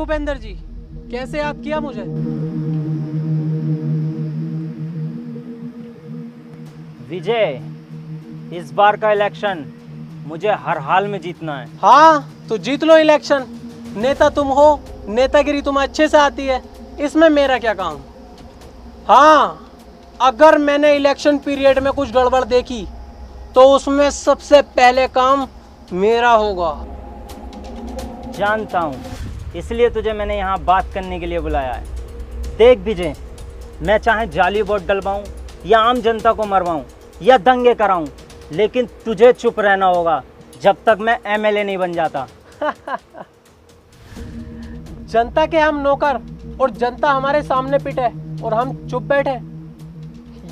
भूपेंद्र जी, कैसे याद किया मुझे? विजय, इस बार का इलेक्शन मुझे हर हाल में जीतना है। हाँ तो जीत लो इलेक्शन। नेता तुम हो, नेतागिरी तुम्हें अच्छे से आती है, इसमें मेरा क्या काम। हाँ, अगर मैंने इलेक्शन पीरियड में कुछ गड़बड़ देखी तो उसमें सबसे पहले काम मेरा होगा। जानता हूँ, इसलिए तुझे मैंने यहाँ बात करने के लिए बुलाया है। देख विजय, मैं चाहे जाली वोट डलवाऊँ या आम जनता को मरवाऊँ या दंगे कराऊँ, लेकिन तुझे चुप रहना होगा जब तक मैं एमएलए नहीं बन जाता। जनता के हम नौकर और जनता हमारे सामने पिटे और हम चुप बैठे,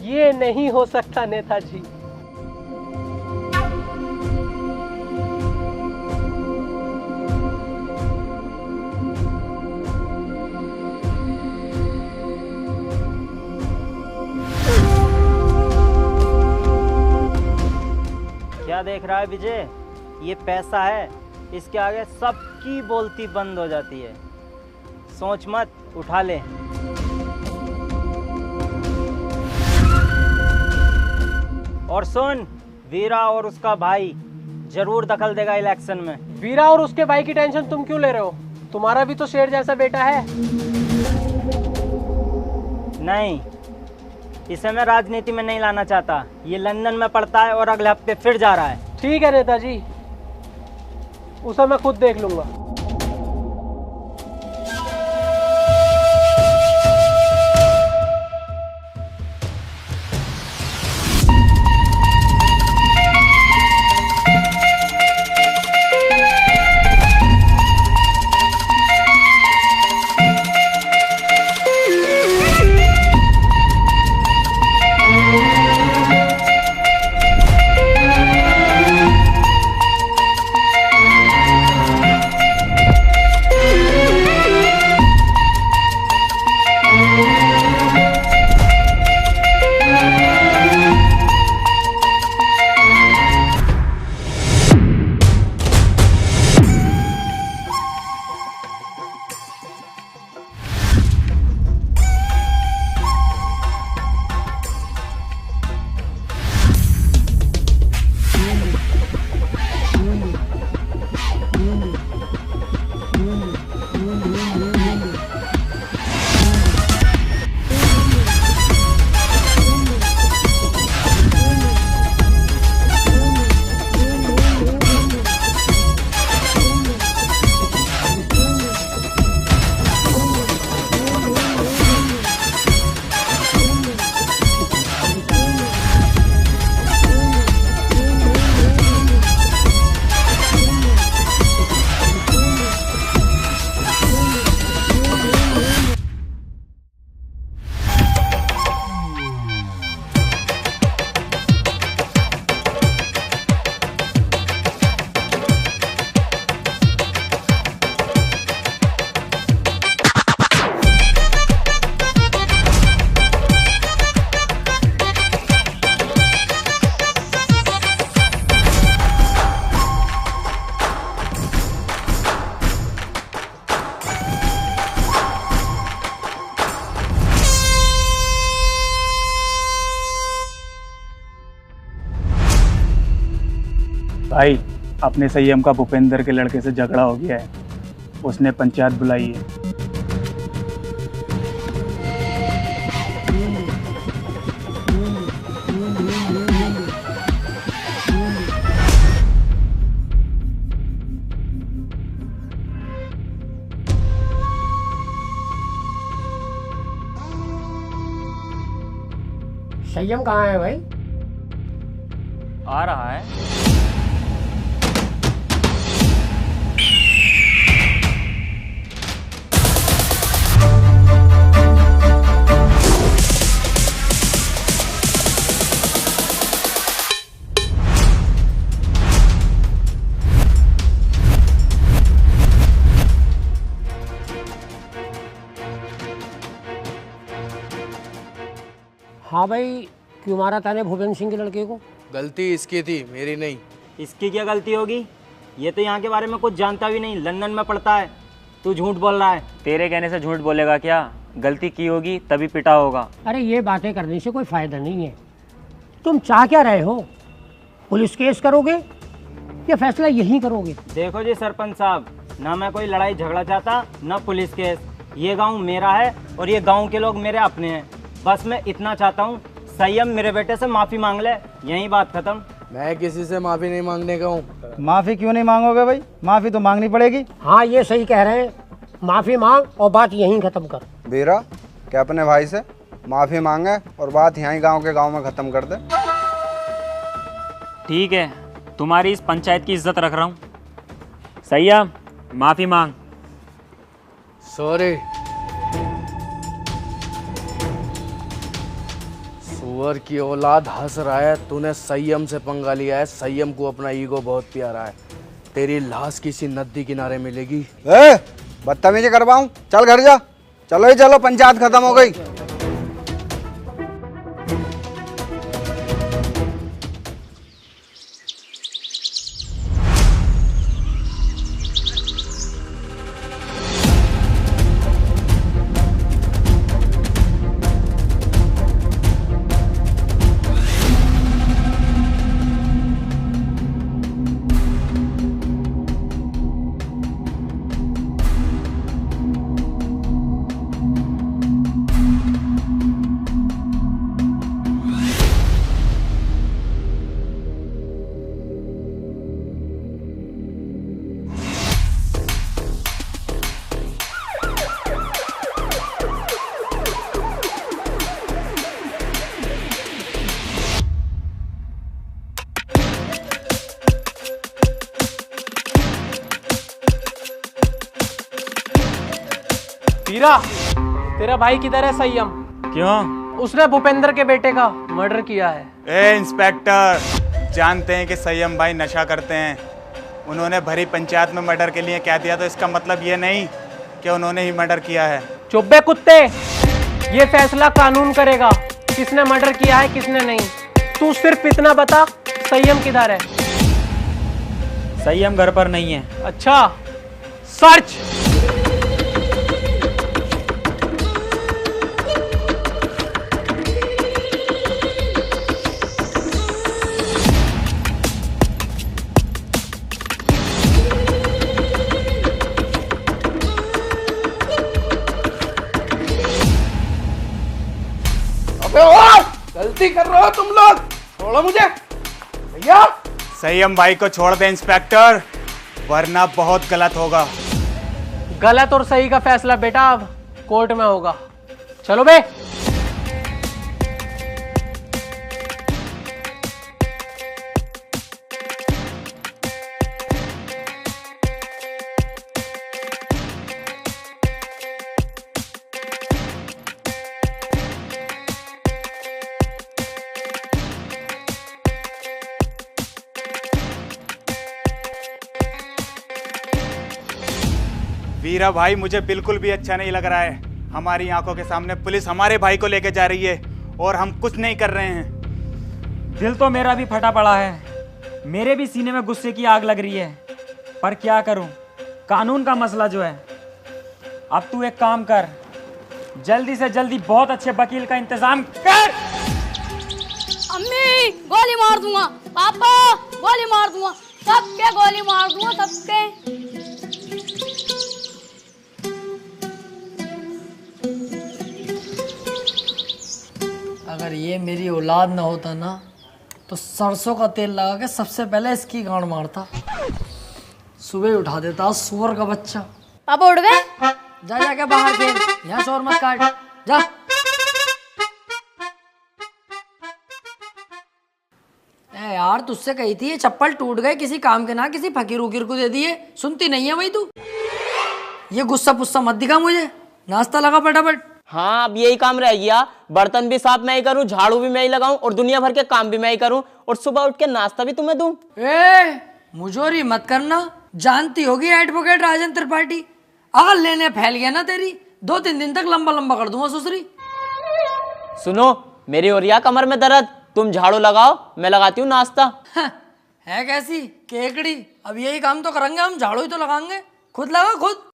ये नहीं हो सकता नेताजी। क्या देख रहा है विजय? ये पैसा है, इसके आगे सबकी बोलती बंद हो जाती है। सोच मत, उठा ले। और सुन, वीरा और उसका भाई जरूर दखल देगा इलेक्शन में। वीरा और उसके भाई की टेंशन तुम क्यों ले रहे हो? तुम्हारा भी तो शेर जैसा बेटा है। नहीं, इसे मैं राजनीति में नहीं लाना चाहता। ये लंदन में पढ़ता है और अगले हफ्ते फिर जा रहा है। ठीक है नेताजी, उसे मैं खुद देख लूंगा। भाई, अपने संयम का भूपेंद्र के लड़के से झगड़ा हो गया है। उसने पंचायत बुलाई है। संयम कहाँ है भाई? आ रहा है। हाँ भाई, क्यों मारा ताने भूपेंद्र सिंह के लड़के को? गलती इसकी थी, मेरी नहीं। इसकी क्या गलती होगी? ये तो यहाँ के बारे में कुछ जानता भी नहीं, लंदन में पढ़ता है। तू झूठ बोल रहा है। तेरे कहने से झूठ बोलेगा क्या? गलती की होगी तभी पिटा होगा। अरे ये बातें करने से कोई फायदा नहीं है। तुम चाह क्या रहे हो? पुलिस केस करोगे या फैसला यहीं करोगे? देखो जी सरपंच साहब, ना मैं कोई लड़ाई झगड़ा चाहता ना पुलिस केस। ये गांव मेरा है और ये गांव के लोग मेरे अपने हैं। बस मैं इतना चाहता हूँ संयम मेरे बेटे से माफ़ी मांग ले, यही बात खत्म। मैं किसी से माफी नहीं मांगने का हूँ। माफ़ी क्यों नहीं मांगोगे भाई? माफ़ी तो मांगनी पड़ेगी। हाँ ये सही कह रहे हैं, माफ़ी मांग और बात यहीं ख़त्म कर। वीरा, क्या अपने भाई से माफ़ी मांगे और बात यहीं गांव के गांव में ख़त्म कर दे। ठीक है, तुम्हारी इस पंचायत की इज्जत रख रहा हूँ। सैयम, माफ़ी मांग। सॉरी। सुअर की औलाद हंस रहा है, तूने संयम से पंगा लिया है। संयम को अपना ईगो बहुत प्यारा है। तेरी लाश किसी नदी किनारे मिलेगी। ए, बदतमीजी करवाऊं? चल घर जा। चलो ही चलो, पंचायत खत्म हो गई। वीरा, तेरा भाई किधर है संयम? क्यों? उसने भूपेंद्र के बेटे का मर्डर किया है। ए इंस्पेक्टर, जानते हैं कि संयम भाई नशा करते हैं। उन्होंने भरी पंचायत में मर्डर के लिए कह दिया तो इसका मतलब ये नहीं कि उन्होंने ही मर्डर किया है। चुप बे कुत्ते, ये फैसला कानून करेगा किसने मर्डर किया है किसने नहीं। तू सिर्फ इतना बता, संयम किधर है? सैयम घर पर नहीं है। अच्छा, सर्च। गलती कर रहे हो तुम लोग, छोड़ो मुझे भैया। संयम भाई को छोड़ दे इंस्पेक्टर, वरना बहुत गलत होगा। गलत और सही का फैसला बेटा अब कोर्ट में होगा। चलो बे। वीरा भाई, मुझे बिल्कुल भी अच्छा नहीं लग रहा है। हमारी आंखों के सामने पुलिस हमारे भाई को लेके जा रही है और हम कुछ नहीं कर रहे हैं। दिल तो मेरा भी फटा पड़ा है, मेरे भी सीने में गुस्से की आग लग रही है, पर क्या करूं, कानून का मसला जो है। अब तू एक काम कर, जल्दी से जल्दी बहुत अच्छे वकील का इंतजाम कर। अम्मी, गोली मार दूंगा। पापा, गोली मार दूंगा। सबके गोली मार दूंगा, सबके। अगर ये मेरी औलाद ना होता ना तो सरसों का तेल लगा के सबसे पहले इसकी गांड मारता। सुबह उठा देता सुअर का बच्चा। पापा उठ गए? जा जाके बाहर खेल, यहाँ शोर मत काट, जा। ए यार, तुझसे कही थी ये चप्पल टूट गए, किसी काम के ना किसी फकीर उकीर को दे दिए, सुनती नहीं है भाई तू। ये गुस्सा पुस्सा मत दिखा मुझे, नाश्ता लगा फटाफट। हाँ, अब यही काम रह गया। बर्तन भी साफ मैं ही करूँ, झाड़ू भी मैं ही लगाऊं और दुनिया भर के काम भी मैं ही करूं और सुबह उठ के नाश्ता भी तुम्हें दूं। ए, मुझोरी मत करना, जानती होगी एडवोकेट राजन त्रिपाठी। अगर लेने फैल गया ना तेरी, 2-3 दिन तक लंबा लंबा कर दूंगा सुसरी। सुनो, मेरी हो रही है कमर में दर्द, तुम झाड़ू लगाओ, मैं लगाती हूँ नाश्ता। है कैसी केकड़ी, अब यही काम तो करेंगे हम, झाड़ू ही तो लगाएंगे। खुद लगा खुद।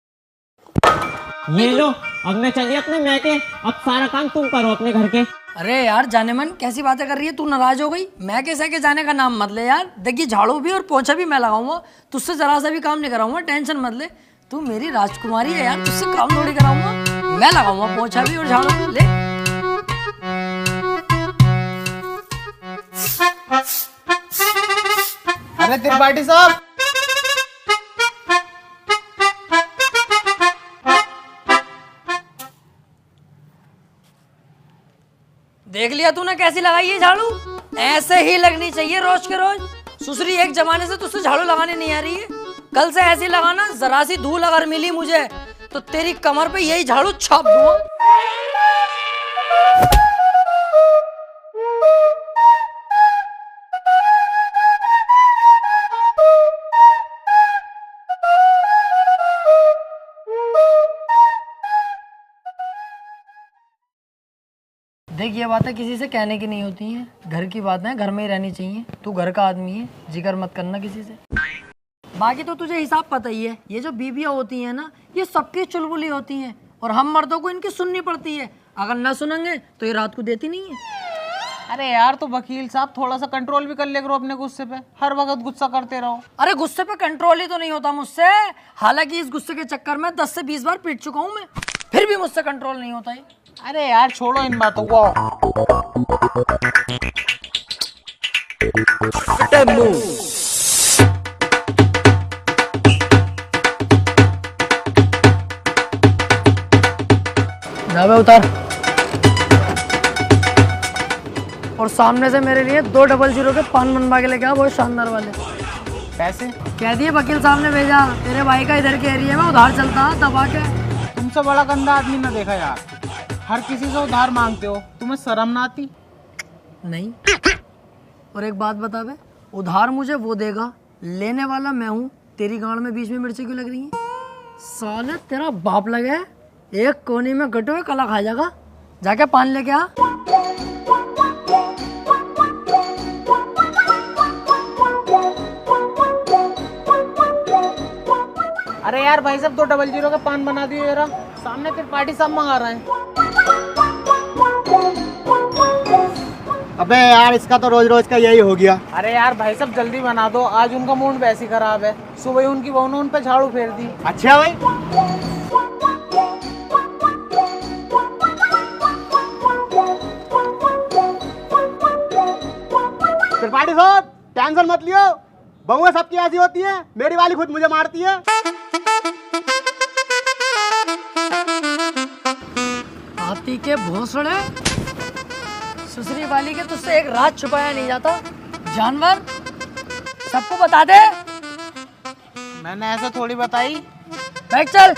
ये लो, अब मैं चलिए अपने मैके, अब सारा काम तुम करो अपने घर के। अरे यार जाने मन कैसी बातें कर रही है तू, नाराज हो गई? मैं कैसे के जाने का नाम मत ले यार। देखिए झाड़ू भी और पोछा भी मैं लगाऊंगा, तुझसे जरा सा भी काम नहीं कराऊंगा, टेंशन मत ले। तू मेरी राजकुमारी है यार, तुझसे काम थोड़ी कराऊंगा। मैं लगाऊंगा पोछा भी और झाड़ू भी। ले अरे त्रिपाठी साहब, देख लिया तूने कैसी लगाई है झाड़ू? ऐसे ही लगनी चाहिए रोज के रोज। सुसरी एक जमाने से तुझसे झाड़ू लगाने नहीं आ रही है, कल से ऐसी लगाना। जरा सी धूल अगर मिली मुझे तो तेरी कमर पे यही झाड़ू छाप दूंगा। देख ये बातें किसी से कहने की नहीं होती हैं, घर की बातें घर में ही रहनी चाहिए। तू घर का आदमी है, जिक्र मत करना किसी से। बाकी तो तुझे हिसाब पता ही है, ये जो बीबियाँ होती हैं ना, ये सबकी चुलबुली होती हैं और हम मर्दों को इनकी सुननी पड़ती है। अगर ना सुनेंगे तो ये रात को देती नहीं है। अरे यार तो वकील साहब थोड़ा सा कंट्रोल भी कर ले करो अपने गुस्से पे, हर वक्त गुस्सा करते रहो। अरे गुस्से पे कंट्रोल ही तो नहीं होता मुझसे। हालांकि इस गुस्से के चक्कर में 10 से 20 बार पीट चुका हूँ मैं, फिर भी मुझसे कंट्रोल नहीं होता है। अरे यार छोड़ो इन बातों को। जावे उतार, और सामने से मेरे लिए 200 के पान बनवा के लेके आ, बहुत शानदार वाले। पैसे कह दिए वकील साहब ने भेजा, तेरे भाई का इधर के एरिया में उधार चलता दबा के। तुमसे बड़ा गंदा आदमी ना देखा यार, हर किसी से उधार मांगते हो, तुम्हें शर्म ना आती? नहीं। और एक बात बता बे, उधार मुझे वो देगा, लेने वाला मैं हूँ। तेरी गांड में बीच में मिर्ची क्यों लग रही है? साले तेरा बाप लगे है, एक कोने में गटे हुए कला खा जाएगा। जाके पान लेके आ। अरे यार भाई साहब 200 का पान बना दियो जरा, सामने त्रिपाठी साहब मंगा रहे हैं। अबे यार इसका तो रोज रोज का यही हो गया। अरे यार भाई साहब जल्दी बना दो, आज उनका मूड वैसे ही खराब है। सुबह ही उनकी बहू ने उन पे झाड़ू फेर दी। अच्छा भाई, त्रिपाठी साहब टेंशन मत लियो, बहुएं सबकी ऐसी होती है, मेरी वाली खुद मुझे मारती है। हाथी के भोसड़े, सुसरी वाली के तुझसे एक रात छुपाया नहीं जाता। जानवर सबको बता दे। मैंने ऐसा थोड़ी बताई। बैठ चल।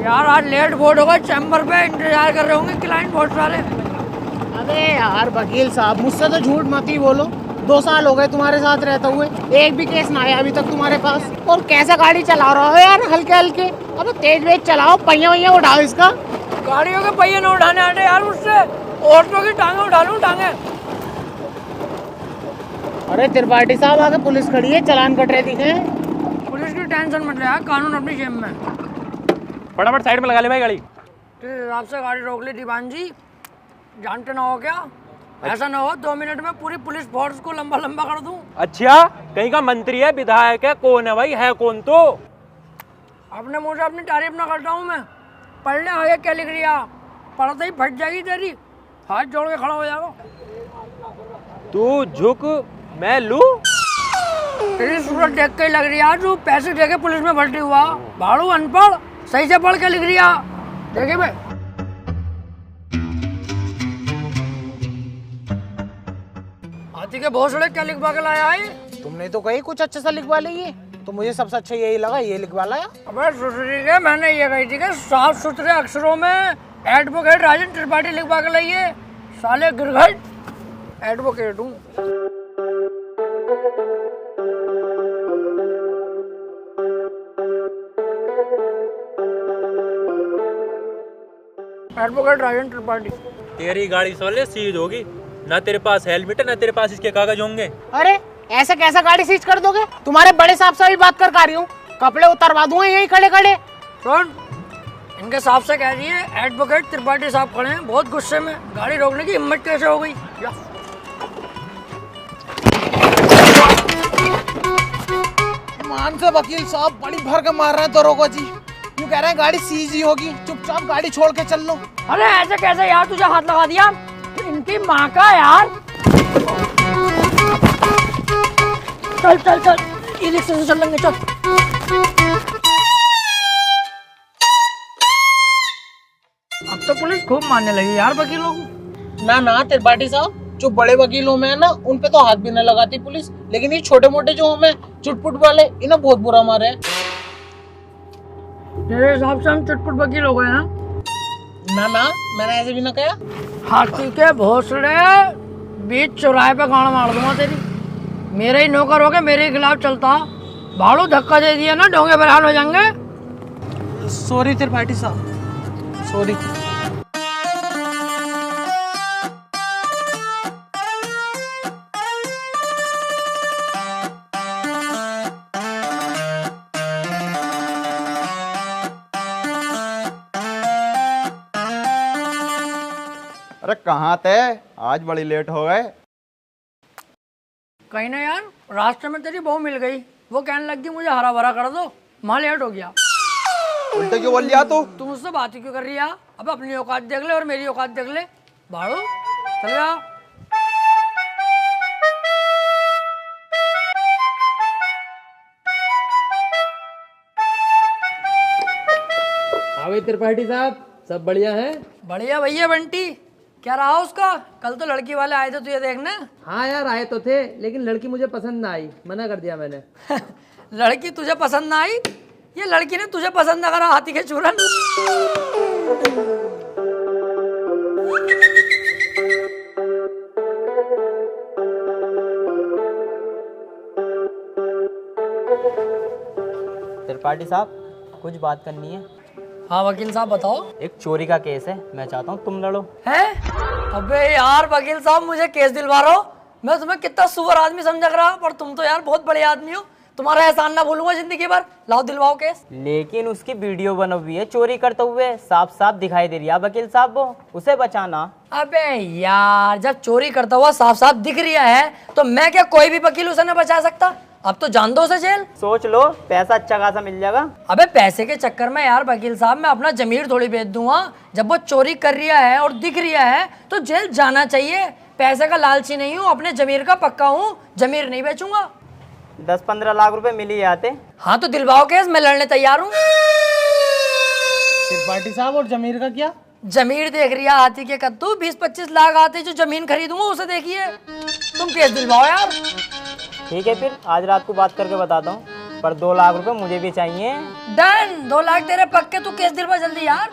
यार आज लेट बोर्ड होगा, चैम्बर पे इंतजार कर रहे होंगे क्लाइंट बहुत सारे। अबे यार वकील साहब मुझसे तो झूठ मत ही बोलो, 2 साल हो गए तुम्हारे साथ रहते हुए, एक भी केस ना आया अभी तक तुम्हारे पास। और कैसा गाड़ी चला रहा हो यार, हल्के हल्के। अबे तेज वेज चलाओ, पहिया वैया उठाओ इसका। गाड़ियों के पहिए न उठाने आते यार मुझसे, औरतों की टांगे उठा लूं टांगे। अरे त्रिपाठी साहब आगे पुलिस खड़ी है, चालान कट रहे दिखे। पुलिस की टेंशन मत ले यार, कानून अपनी जेब में। फटाफट साइड में लगा ले भाई गाड़ी। तेरे हिसाब से गाड़ी रोक ली दीवान जी, जानते ना हो क्या? ऐसा ना हो 2 मिनट में पूरी पुलिस फोर्स को लंबा लंबा कर दूं। अच्छा कहीं का मंत्री है, विधायक है, कौन है भाई, है कौन? तो अपने मुंह से अपनी तारीफ ना करता हूँ मैं। पढ़ने आगे क्या लिख रिया, पढ़ते ही फट जाएगी तेरी, हाथ जोड़ के खड़ा हो जाएगा। तू झुक मैं लूं। तेरी सूरत देख के लग रही है तू पैसे दे के पुलिस में भर्ती हुआ। भाड़ू अनपढ़, सही से पढ़ के लिख रिया। देखे भाई हाथी के भोसड़े क्या लिखवा के लाया है? तुमने तो कही कुछ अच्छा सा लिखवा लीजिए, तो मुझे सबसे अच्छा यही लगा, ये लिखवा लाया। अबे सुसरी के मैंने ये कही थी कि साफ सुथरे अक्षरों में एडवोकेट राजन त्रिपाठी लिखवा के लाइए। साले गिरघट एडवोकेट हूँ। एडवोकेट राजन त्रिपाठी। तेरी गाड़ी साले सीज होगी, ना तेरे पास हेलमेट है ना तेरे पास इसके कागज होंगे। अरे ऐसे कैसे गाड़ी सीज कर दोगे? तुम्हारे बड़े साहब से भी बात कर रही हूँ, कपड़े उतरवा दूंगा यहीं खड़े खड़े। सुन, इनके साहब से कह दिए एडवोकेट त्रिपाठी साहब खड़े हैं, बहुत गुस्से में, गाड़ी रोकने की हिम्मत कैसे हो गई? मान से वकील साहब बड़ी भर के मार रहे हैं दरोगा जी, यूँ कह रहे हैं गाड़ी सीज ही होगी, चुपचाप गाड़ी छोड़ के चल लो। अरे ऐसे कैसे यार, तुझे हाथ लगा दिया? इनकी माँ का यार। चल चल चल, ई रिक्शे से चल लेंगे, चल। अब तो पुलिस खूब मारने लगी यार वकीलों को। ना त्रिपाठी साहब, जो बड़े वकीलों में है ना उन पे तो हाथ भी न लगाती पुलिस, लेकिन ये छोटे मोटे जो हमें चुटपुट वाले इन्हें बहुत बुरा मारे हैं। तेरे हिसाब से हम चुटपुट वकील हो गए ना? ना मैंने ऐसे भी ना कहा। हाथी के भोसले बीच चौराहे पे गाड़ मार दूंगा तेरी। मेरे ही नौकर हो गए, मेरे ही खिलाफ चलता, भाड़ू धक्का दे दिया ना, ढोंगे बरहाल हो जाएंगे। सॉरी त्रिपाठी साहब, सॉरी। अरे कहाँ थे? आज बड़ी लेट हो गए। कहीं ना यार, रास्ते में तेरी बहू मिल गई, वो कहने लगी मुझे हरा भरा कर दो, वहाँ लेट हो गया। उल्टे क्यों बोल लिया तू? तुम मुझसे बात ही क्यों कर रही है? अब अपनी औकात देख ले और मेरी औकात देख ले। भाड़ू चल जा। हाँ त्रिपाठी साहब, सब बढ़िया है? बढ़िया भैया बंटी, क्या रहा उसका? कल तो लड़की वाले आए थे तुझे देखने। हाँ यार आए तो थे, लेकिन लड़की मुझे पसंद ना आई, मना कर दिया मैंने। लड़की तुझे पसंद ना आई? ये लड़की ने तुझे पसंद ना करा, हाथी के चूरन। त्रिपाठी साहब, कुछ बात करनी है। हाँ वकील साहब बताओ। एक चोरी का केस है, मैं चाहता हूँ तुम लड़ो। है? अबे यार वकील साहब, मुझे केस दिलवा रहे हो? मैं तुम्हें कितना सुअर आदमी समझ रहा, पर तुम तो यार बहुत बड़े आदमी हो, तुम्हारा एहसान ना भूलूंगा जिंदगी भर। लाओ दिलवाओ केस। लेकिन उसकी वीडियो बनी हुई है चोरी करते हुए, साफ साफ दिखाई दे रही है वकील साहब, वो उसे बचाना। अबे यार, जब चोरी करता हुआ साफ साफ दिख रहा है तो मैं क्या कोई भी वकील उसे न बचा सकता? अब तो जान दो उसे जेल। सोच लो, पैसा अच्छा खासा मिल जाएगा। अबे पैसे के चक्कर में यार वकील साहब मैं अपना जमीर थोड़ी बेच दूंगा। जब वो चोरी कर रहा है और दिख रहा है तो जेल जाना चाहिए। पैसे का लालची नहीं हूँ, अपने जमीर का पक्का हूँ, जमीर नहीं बेचूंगा। 10-15 लाख रुपए मिल ही जाते। हाँ तो दिलवाओ केस, मैं लड़ने तैयार हूँ। त्रिपाठी साहब, और जमीर का क्या? जमीर देख रही है हाथी के कद्दू, 20-25 लाख आते जो जमीन खरीदूंगा उसे देखिए। तुम केस दिलवाओ यार। ठीक है, फिर आज रात को बात करके बताता हूँ, पर 2 लाख रुपए मुझे भी चाहिए। डन, 2 लाख तेरे पक्के, तू केस दिलवा जल्दी यार।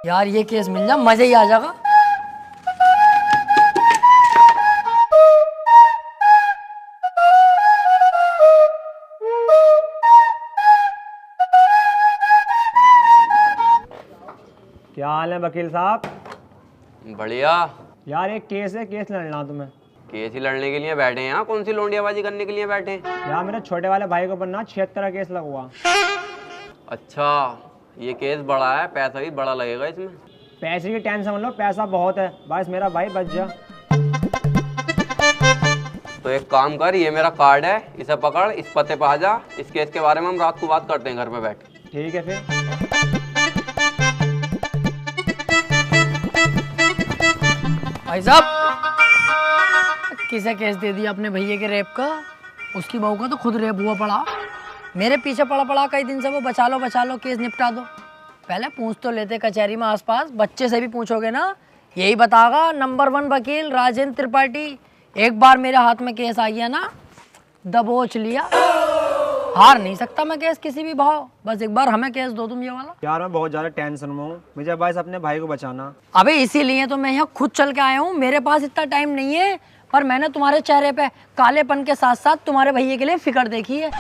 यार ये केस मिल जा, मजा ही आ जाएगा। क्या हाल है वकील साहब? बढ़िया। यार एक केस है, केस लड़ना तुम्हें। केस ही लड़ने के लिए बैठे हैं यहाँ? कौन सी लोंडियाबाजी करने के लिए बैठे हैं? यार मेरे छोटे वाले भाई को बनना 76 का केस लगा। अच्छा, ये केस बड़ा है, पैसा भी बड़ा लगेगा इसमें। पैसे की टेंशन मत लो, पैसा बहुत है, बस मेरा भाई बच जा। तो एक काम कर, ये मेरा कार्ड है, इसे पकड़, इस पते पे आ जा। इस केस के बारे में हम रात को बात करते हैं घर पे बैठ के। ठीक है फिर। भाई साहब, किसे केस दे दिया अपने भैया के रेप का? उसकी बहू का तो खुद रेप हुआ पड़ा, मेरे पीछे पड़ा पड़ा कई दिन से वो। बचा लो केस निपटा दो। पहले पूछ तो लेते कचहरी में आसपास, बच्चे से भी पूछोगे ना यही बतागा नंबर 1 वकील राजेंद्र त्रिपाठी। एक बार मेरे हाथ में केस आ गया ना, दबोच लिया। हार नहीं सकता मैं केस किसी भी भाव, बस एक बार हमें केस दो तुम ये वाला। यार मैं बहुत ज्यादा टेंशन में हूँ, मुझे बस अपने भाई को बचाना। अबे इसीलिए तो मैं यहाँ खुद चल के आया हूँ, मेरे पास इतना टाइम नहीं है, पर मैंने तुम्हारे चेहरे पे कालेपन के साथ साथ तुम्हारे भैया के लिए फिक्र देखी है।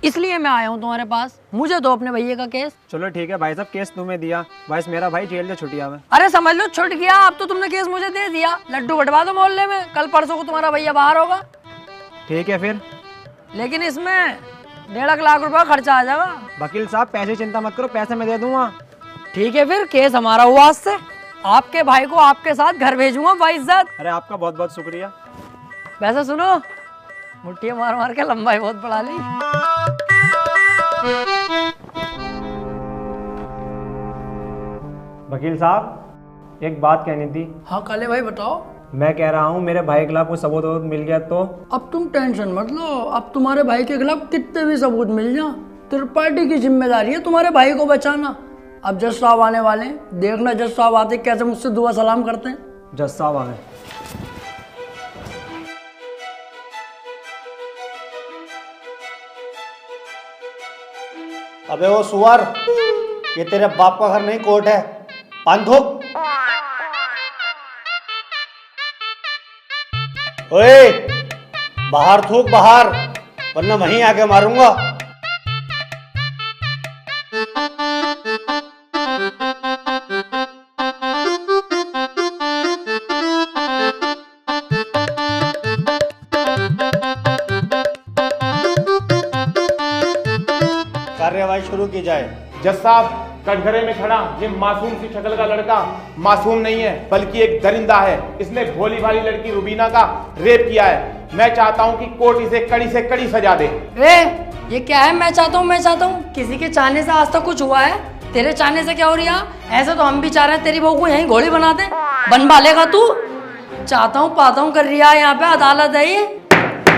इसलिए मैं आया हूँ तुम्हारे पास। मुझे दो अपने भैया का केस। चलो ठीक है भाई साहब, केस तुम्हें दिया, बस मेरा भाई जेल से छुट्टिया में। अरे समझ लो छुट गया, अब तो तुमने केस मुझे दे दिया। लड्डू बंटवा दो मोहल्ले में, कल परसों को तुम्हारा भैया बाहर होगा। ठीक है फिर, लेकिन इसमें 1.5 लाख रुपया खर्चा आ जाएगा। वकील साहब पैसे चिंता मत करो, पैसे मैं दे दूंगा। ठीक है फिर, केस हमारा हुआ आज से। आपके भाई को आपके साथ घर भेजूंगा बाइज्जत। अरे आपका बहुत बहुत शुक्रिया। वैसे सुनो, मुट्ठी मार मार के लंबाई बहुत बढ़ा ली। वकील साहब एक बात कहनी थी। हाँ काले भाई बताओ। मैं कह रहा हूँ मेरे भाई के खिलाफ कोई सबूत मिल गया तो? अब तुम टेंशन मत लो, अब तुम्हारे भाई के खिलाफ कितने भी सबूत मिल जाए, त्रिपाठी की जिम्मेदारी है तुम्हारे भाई को बचाना। अब जज साहब आने वाले हैं, देखना जज साहब आते कैसे मुझसे दुआ सलाम करते हैं। जज साहब आ गए। अबे वो सुअर, ये तेरे बाप का घर नहीं कोर्ट है। पान थूक। ओए बाहर थूक बाहर, वरना वहीं आके मारूंगा। कार्यवाही शुरू की जाए। जज साहब, कटघरे में खड़ा ये मासूम सी शक्ल का लड़का मासूम नहीं है, बल्कि एक दरिंदा है। इसने भोली भाली लड़की रुबीना का रेप किया है। मैं चाहता हूं कि कोर्ट इसे कड़ी से कड़ी सजा दे। ये क्या है? मैं चाहता हूँ? किसी के चाहने से आज तक कुछ हुआ है? तेरे चाहने से क्या हो रहा? ऐसे तो हम भी चाह रहे हैं तेरी बहू को यहीं घोड़ी बना दे। बनवा लेगा तू? चाहता हूँ पाता हूँ कर रहा है, यहाँ पे अदालत है ये।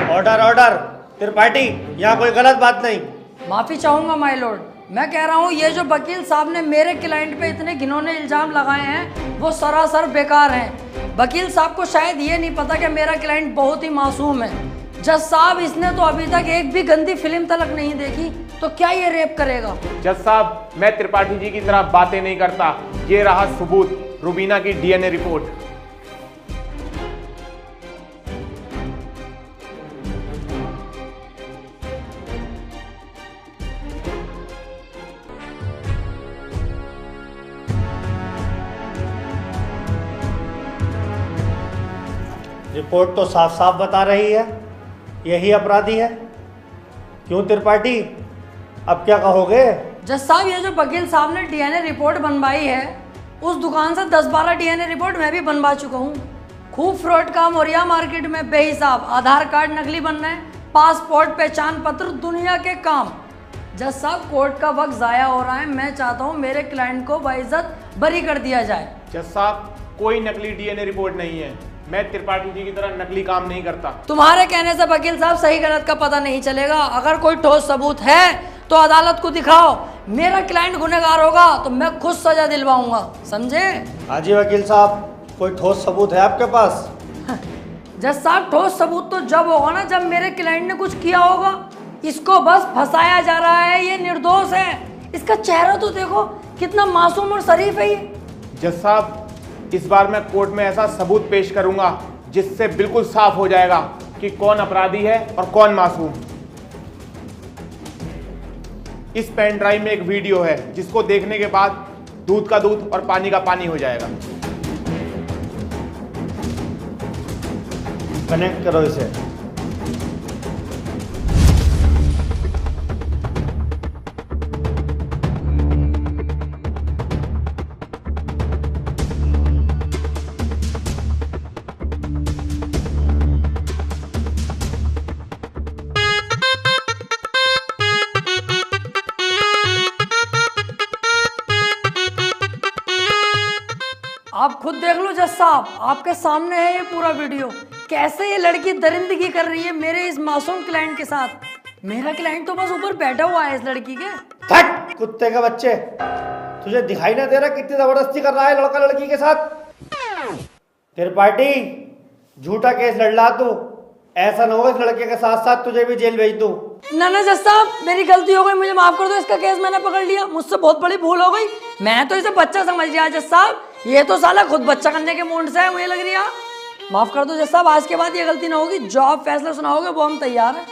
Order order. त्रिपाठी, यहाँ कोई गलत बात नहीं। माफी चाहूंगा माय लॉर्ड। मैं कह रहा हूँ ये जो वकील साहब ने मेरे क्लाइंट पे इतने घिनौने इल्जाम लगाए हैं वो सरासर बेकार हैं। वकील साहब को शायद ये नहीं पता कि मेरा क्लाइंट बहुत ही मासूम है। जज साहब, इसने तो अभी तक एक भी गंदी फिल्म तलक नहीं देखी, तो क्या ये रेप करेगा? जज साहब, मैं त्रिपाठी जी की तरह बातें नहीं करता। ये रहा सबूत, रुबीना की डीएनए रिपोर्ट। रिपोर्ट तो साफ साफ बता रही है यही अपराधी है। क्यों त्रिपाठी, अब क्या कहोगे? जज साहब, ये जो वकील साहब ने डीएनए रिपोर्ट बनवाई है, उस दुकान से 10-12 डीएनए रिपोर्ट मैं भी बनवा चुका हूँ। खूब फ्रॉड काम हो रहा मार्केट में बेहिसाब। आधार कार्ड नकली बन रहे हैं, पासपोर्ट, पहचान पत्र, दुनिया के काम। जज साहब, कोर्ट का वक्त जाया हो रहा है। मैं चाहता हूँ मेरे क्लाइंट को बाइज्जत बरी कर दिया जाए। जज साहब, कोई नकली डीएनए रिपोर्ट नहीं है। मैं त्रिपाठी जी की तरह नकली काम नहीं करता। तुम्हारे कहने से वकील साहब सही गलत का पता नहीं चलेगा। अगर कोई ठोस सबूत है तो अदालत को दिखाओ। मेरा क्लाइंट गुनहगार होगा तो मैं खुद सजा दिलवाऊंगा, समझे? हाँ जी वकील साहब, कोई ठोस सबूत है आपके पास? जज साहब, ठोस सबूत तो जब होगा ना जब मेरे क्लाइंट ने कुछ किया होगा। इसको बस फंसाया जा रहा है, ये निर्दोष है। इसका चेहरा तो देखो, कितना मासूम और शरीफ है ये। जज साहब, इस बार मैं कोर्ट में ऐसा सबूत पेश करूंगा जिससे बिल्कुल साफ हो जाएगा कि कौन अपराधी है और कौन मासूम। इस पेन ड्राइव में एक वीडियो है जिसको देखने के बाद दूध का दूध और पानी का पानी हो जाएगा। कनेक्ट करो इसे। आप खुद देख लो जज साहब, आपके सामने है ये पूरा वीडियो। कैसे ये लड़की दरिंदगी कर रही है मेरे इस मासूम क्लाइंट के साथ। मेरा क्लाइंट तो बस ऊपर बैठा हुआ है इस लड़की के। थट कुत्ते के बच्चे, तुझे दिखाई ना दे रहा कितनी जबरदस्ती कर रहा है लड़का लड़की के साथ? त्रिपाठी, झूठा केस लड़ रहा तू। ऐसा ना हो इस लड़के के साथ साथ तुझे भी जेल भेज दूं। ना ना जज साहब, मेरी गलती हो गई, मुझे माफ कर दो। इसका केस मैंने पकड़ लिया, मुझसे बहुत बड़ी भूल हो गई। मैं तो इसे बच्चा समझ लिया जज साहब, ये तो साला खुद बच्चा करने के मूड से है, मुझे लग रही है। माफ कर दो जज साहब, आज के बाद ये गलती ना होगी। जो आप फैसला सुनाओगे वो हम तैयार हैं।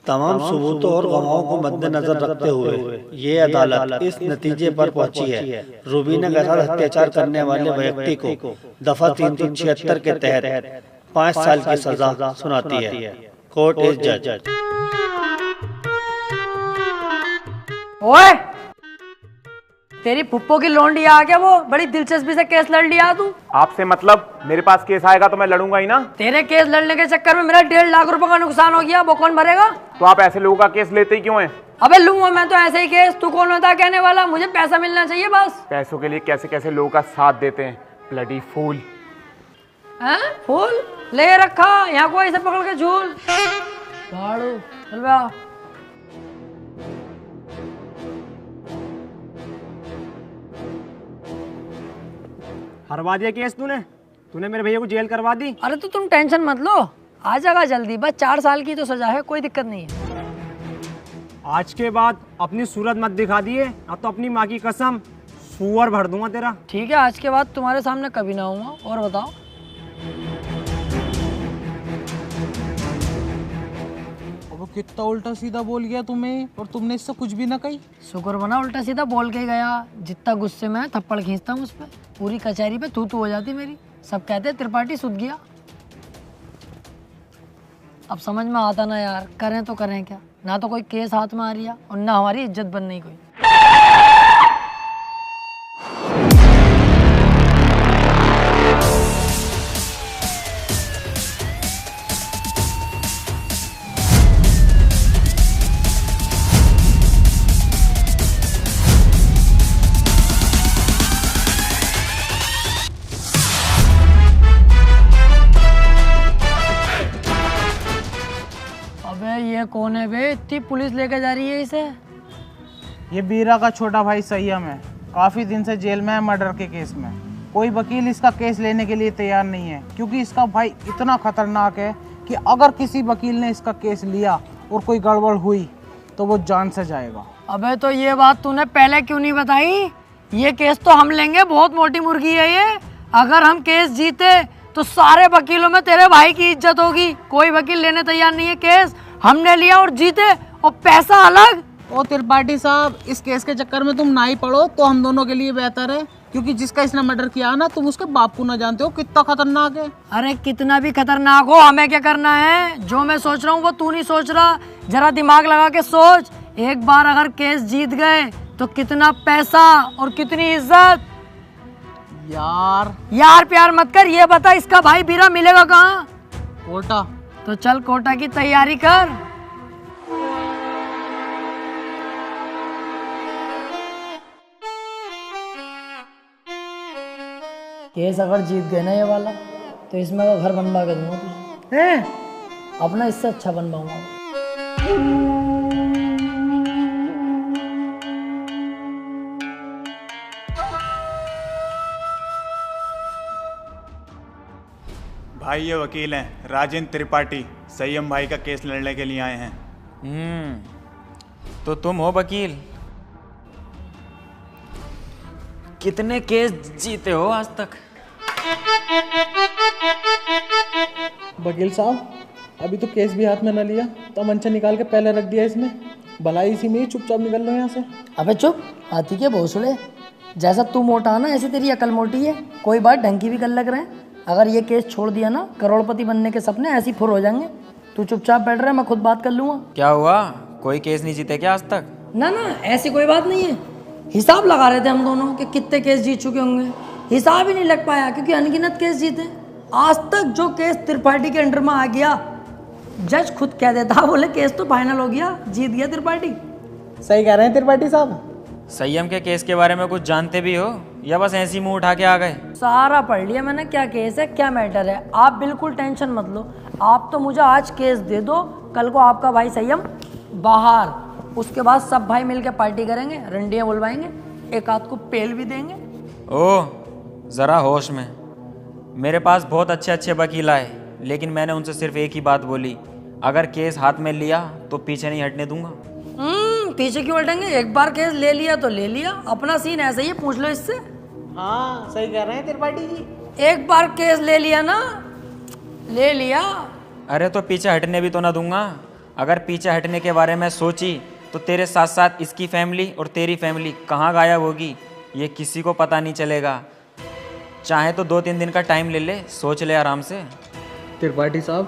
तमाम सबूतों और गवाहों को मद्देनजर रखते हुए ये अदालत इस नतीजे पर पहुंची है, रुबीना के साथ अत्याचार करने वाले व्यक्ति को दफा 376 के तहत 5 साल की सजा सुनाती है। कोर्ट इज जज। ओए, तेरी फुप्पो की लौंडी आ गया, वो बड़ी दिलचस्पी से केस लड़ लिया तू। आपसे मतलब? मेरे पास केस आएगा तो मैं लड़ूंगा ही ना। तेरे केस लड़ने के चक्कर में मेरा 1.5 लाख रुपए का नुकसान हो गया, वो कौन भरेगा? तो आप ऐसे लोगों का केस लेते ही क्यों हैं? अबे लूंगा मैं तो ऐसे ही केस, तू कौन होता कहने वाला? मुझे पैसा मिलना चाहिए बस। पैसों के लिए कैसे कैसे लोगों का साथ देते हैं, ब्लडी फूल। हैं? फूल ले रखा यहाँ को ऐसे पकड़ के झूल झाड़ू चल बे आ। हरवा दिया केस तूने मेरे भैया को जेल करवा दी। अरे तो तुम टेंशन मत लो, आ जाएगा जल्दी, बस 4 साल की तो सजा है, कोई दिक्कत नहीं है। आज के बाद अपनी सूरत मत दिखा दिए, अब तो अपनी माँ की कसम सुअर भर दूंगा तेरा। ठीक है, आज के बाद तुम्हारे सामने कभी ना आऊंगा। और बताओ? अब कितना उल्टा सीधा बोल गया तुम्हें, और तुमने इससे कुछ भी ना कही। शुक्र बना उल्टा सीधा बोल के गया, जितना गुस्से में थप्पड़ खींचता हूँ उस पर, पूरी कचहरी पे तू हो जाती मेरी। सब कहते त्रिपाठी सुध गया। अब समझ में आता ना यार, करें तो करें क्या, ना तो कोई केस हाथ में आ रही है और ना हमारी इज्जत बन रही कोई। ये कौन है बे, इतनी पुलिस लेके जा रही है इसे? ये बीरा का छोटा भाई संयम है, काफी दिन से जेल में है मर्डर के केस में। कोई वकील इसका केस लेने के लिए तैयार नहीं है, क्योंकि इसका भाई इतना खतरनाक है कि अगर किसी वकील ने इसका केस लिया और कोई गड़बड़ हुई तो वो जान से जाएगा। अबे तो ये बात तूने पहले क्यों नहीं बताई? ये केस तो हम लेंगे, बहुत मोटी मुर्गी है ये। अगर हम केस जीते तो सारे वकीलों में तेरे भाई की इज्जत होगी। कोई वकील लेने तैयार नहीं है केस, हमने लिया और जीते, और पैसा अलग। ओ त्रिपाठी साहब, इस केस के चक्कर में तुम ना ही पड़ो तो हम दोनों के लिए बेहतर है, क्योंकि जिसका इसने मर्डर किया ना, तुम उसके बाप को ना जानते हो कितना खतरनाक है। अरे कितना भी खतरनाक हो, हमें क्या करना है? जो मैं सोच रहा हूँ वो तू नहीं सोच रहा, जरा दिमाग लगा के सोच। एक बार अगर केस जीत गए तो कितना पैसा और कितनी इज्जत। यार प्यार मत कर, ये बता इसका भाई बीरा मिलेगा कहाँ? कोटा। तो चल कोटा की तैयारी कर। केस अगर जीत गए ना ये वाला, तो इसमें का घर बनवा के दूंगा तुझे। अपना इससे अच्छा बनवाऊंगा। भाई ये वकील हैं राजेंद्र त्रिपाठी, संयम भाई का केस लड़ने के लिए आए हैं। तो तुम हो वकील? कितने केस जीते हो आज तक? वकील साहब, अभी तो केस भी हाथ में न लिया, तो मंचा निकाल के पहले रख दिया इसने। भलाई इसी में ही चुपचाप निकल लो यहाँ से। अबे चुप, हाथी के भोसड़े। जैसा तू मोटा है ना, ऐसी तेरी अकल मोटी है। कोई बात ढंग की भी कर लग रहे हैं। अगर ये केस छोड़ दिया ना, करोड़पति बनने के सपने ऐसी फुर हो जाएंगे। तू चुपचाप बैठ रहा है, मैं खुद बात कर लूंगा। क्या हुआ, कोई केस नहीं जीते क्या आज तक? ना ना, ऐसी कोई बात नहीं है। हिसाब लगा रहे थे हम दोनों कि कितने केस जीत चुके होंगे, हिसाब ही नहीं लग पाया क्योंकि अनगिनत केस जीते। आज तक जो केस त्रिपाठी के अंडर में आ गया, जज खुद कह देता, बोले केस तो फाइनल हो गया, जीत गया त्रिपाठी। सही कह रहे हैं त्रिपाठी साहब। संयम के केस के बारे में कुछ जानते भी हो या बस ऐसी मुंह उठा के आ गए? सारा पढ़ लिया मैंने, क्या केस है क्या मैटर है। आप बिल्कुल टेंशन मत लो, आप तो मुझे आज केस दे दो, कल को आपका भाई संयम बाहर, उसके बाद सब भाई मिलके पार्टी करेंगे, रंडियाँ बुलवाएंगे, एक आध को पेल भी देंगे। ओह, जरा होश में। मेरे पास बहुत अच्छे अच्छे वकील आए, लेकिन मैंने उनसे सिर्फ एक ही बात बोली, अगर केस हाथ में लिया तो पीछे नहीं हटने दूंगा। पीछे क्यों हटेंगे? एक बार केस ले लिया तो ले लिया, अपना सीन ऐसा ही है, पूछ लो इससे। हाँ सही कह रहे हैं त्रिपाठी जी। एक बार केस ले लिया ना, ले लिया। अरे तो पीछे हटने भी तो ना दूंगा। अगर पीछे हटने के बारे में सोची तो तेरे साथ साथ इसकी फैमिली और तेरी फैमिली कहाँ गायब होगी ये किसी को पता नहीं चलेगा। चाहे तो 2-3 दिन का टाइम ले ले, सोच ले आराम से। त्रिपाठी साहब,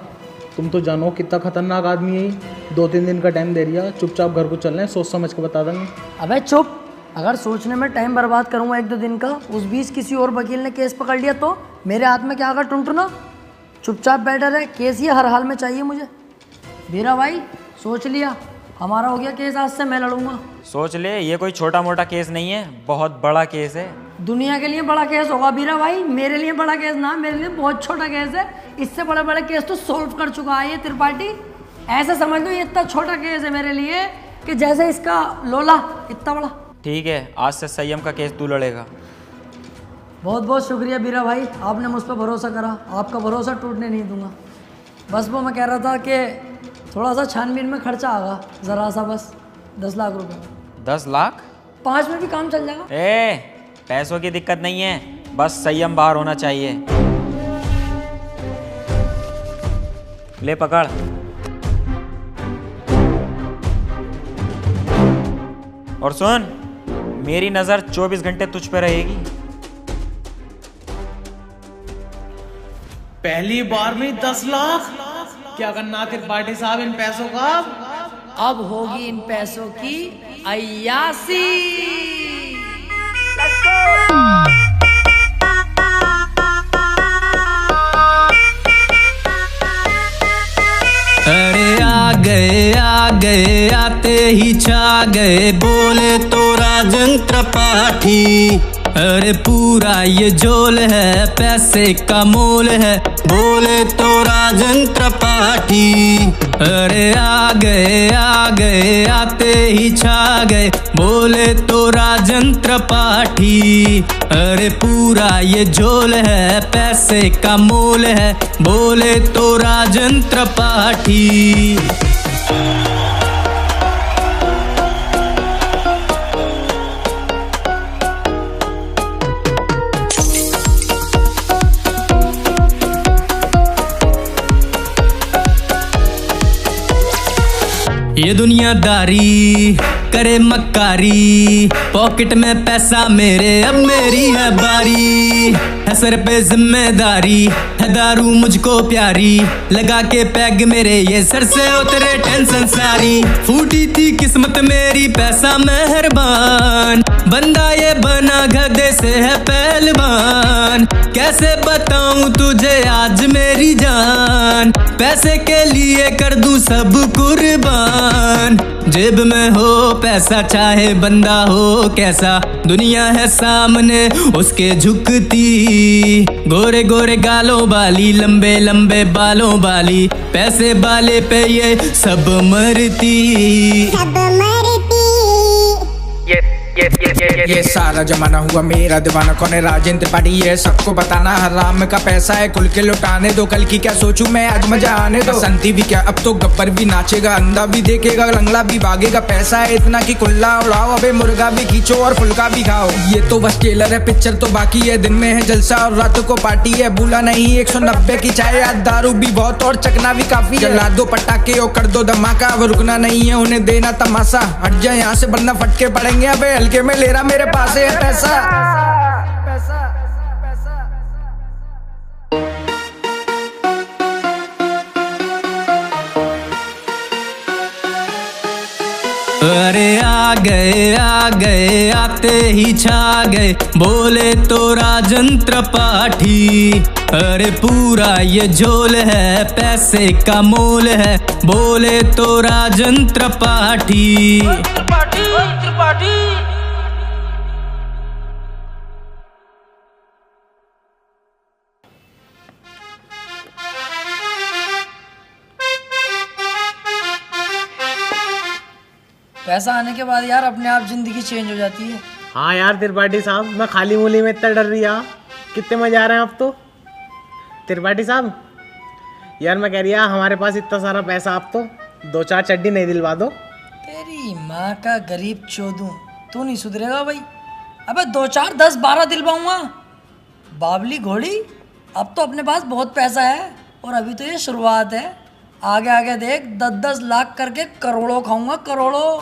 तुम तो जानो कितना खतरनाक आदमी है ये। 2-3 दिन का टाइम दे दिया, चुपचाप घर को चलना है, सोच समझ के बता देंगे। अबे चुप, अगर सोचने में टाइम बर्बाद करूँगा 1-2 दिन का, उस बीच किसी और वकील ने केस पकड़ लिया तो मेरे हाथ में क्या आगा टुनटुना। चुपचाप बैठा रहे, केस ये हर हाल में चाहिए मुझे। बीरा भाई सोच लिया, हमारा हो गया केस, आज से मैं लड़ूंगा। सोच ले, ये कोई छोटा मोटा केस नहीं है, बहुत बड़ा केस है। दुनिया के लिए बड़ा केस होगा बीरा भाई, मेरे लिए बड़ा केस ना, मेरे लिए बहुत छोटा केस है। इससे बड़े बड़े केस तो सॉल्व कर चुका है ये त्रिपाठी। ऐसे समझ लो ये इतना छोटा केस है मेरे लिए कि जैसे इसका लोला इतना बड़ा। ठीक है, आज से संयम का केस तू लड़ेगा। बहुत बहुत शुक्रिया बीरा भाई, आपने मुझ पर भरोसा करा, आपका भरोसा टूटने नहीं दूंगा। बस वो मैं कह रहा था कि थोड़ा सा छानबीन में खर्चा आगा, ज़रा सा, बस 10 लाख रुपए। 10 लाख? 5 में भी काम चल जाएगा। पैसों की दिक्कत नहीं है, बस संयम बाहर होना चाहिए। ले पकड़। और सुन, मेरी नजर 24 घंटे तुझ पे रहेगी। पहली बार में 10 लाख? क्या करना त्रिपाठी साहब इन पैसों का? अब होगी इन पैसों की अय्यासी। अरे आ गए आते ही छा गए, बोले तो राजन त्रिपाठी। अरे पूरा ये झोल है, पैसे का मोल है, बोले तो राजन त्रिपाठी। अरे आ गए आते ही छा गए, बोले तो राजन त्रिपाठी। अरे पूरा ये झोल है, पैसे का मोल है, बोले तो राजन त्रिपाठी। ये दुनियादारी करे मक्कारी, पॉकेट में पैसा मेरे, अब मेरी है बारी। है सर पे जिम्मेदारी, है दारू मुझको प्यारी, लगा के पैग मेरे ये सर से उतरे टेंशन सारी। फूटी थी किस्मत मेरी, पैसा मेहरबान, बंदा ये बना गधे से है पहलवान। कैसे बताऊं तुझे आज मेरी जान, पैसे के लिए कर दूं सब कुर्बान। जेब में हो पैसा, चाहे बंदा हो कैसा, दुनिया है सामने उसके झुकती। गोरे गोरे गालों वाली, लंबे लंबे बालों वाली, पैसे वाले पे ये सब मरती। ये सारा जमाना हुआ मेरा दीवाना, कौन है राजन त्रिपाठी ये सबको बताना। हराम का पैसा है खुल के लुटाने दो, कल की क्या सोचूं मैं आज मजा आने दो। संती भी क्या अब तो गब्बर भी नाचेगा, अंधा भी देखेगा, लंगड़ा भी भागेगा। पैसा है इतना कि कुल्ला उड़ाओ, अबे मुर्गा भी खींचो और फुल्का भी खाओ। ये तो बस ट्रेलर है, पिक्चर तो बाकी है। दिन में है जलसा और रात को पार्टी है, भूला नहीं 190 की चाय, याद दारू भी बहुत और चकना भी काफी है। जला दो पटाखे और कर दो धमाका, अब रुकना नहीं है उन्हें देना तमाशा। हट जाए यहाँ से वरना फटके पड़ेंगे, अबे हल्के में ले रहा मेरे पास है पैसा। अरे आ गए आते ही छा गए, बोले तो राजन त्रिपाठी। अरे पूरा ये झोल है, पैसे का मोल है, बोले तो राजन त्रिपाठी। पैसा आने के बाद यार अपने आप जिंदगी चेंज हो जाती है। हाँ यार त्रिपाठी साहब, मैं खाली मूली में इतना डर रहा, कितने मजे आ रहे हैं अब तो। त्रिपाठी साहब यार मैं कह रहा हमारे पास इतना सारा पैसा, आप तो 2-4 चड्डी नहीं दिलवा दो। तेरी माँ का गरीब चोदू, तू नहीं सुधरेगा भाई। अबे 2-4 10-12 दिलवाऊंगा। बाबली घोड़ी, अब तो अपने पास बहुत पैसा है और अभी तो ये शुरुआत है। आगे आगे देख 10-10 लाख करके करोड़ों खाऊंगा, करोड़ों।